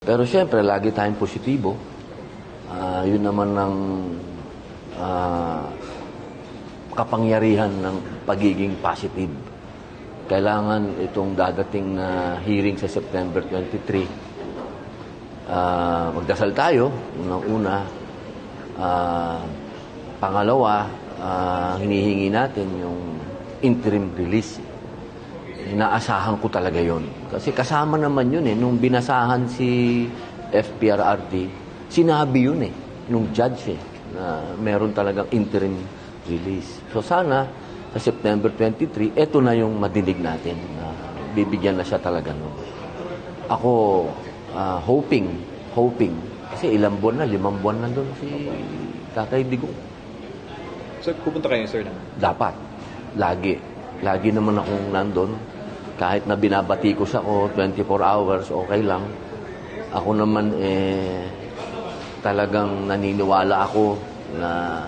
Pero siyempre, lagi tayong positibo. Yun naman ang kapangyarihan ng pagiging positive. Kailangan itong dadating na hearing sa September 23. Magdasal tayo, unang-una. Pangalawa, hinihingi natin yung interim release. Inaasahan ko talaga yon. Kasi kasama naman yun nung binasahan si FPRRD, sinabi yun nung judge na meron talagang interim release. So sana, sa September 23, eto na yung madidig natin. Bibigyan na siya talaga nun. Ako, hoping, kasi ilang buwan na, 5 buwan na doon si Tatay Digong. So, pupunta kayo, sir, naman? Dapat. Lagi naman akong nandun. Kahit na binabati ko siya ko 24 hours, okay lang. Ako naman, talagang naniniwala ako na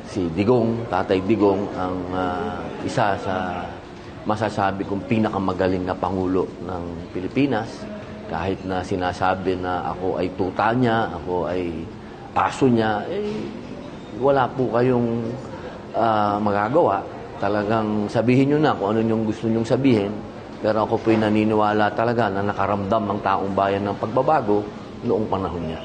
si Digong, Tatay Digong, ang isa sa masasabi kong pinakamagaling na Pangulo ng Pilipinas. Kahit na sinasabi na ako ay tuta niya, ako ay paso niya, wala po kayong magagawa. Talagang sabihin nyo na kung ano yung gusto nyong sabihin. Pero ako po'y naniniwala talaga na nakaramdam ang taong bayan ng pagbabago noong panahon niya.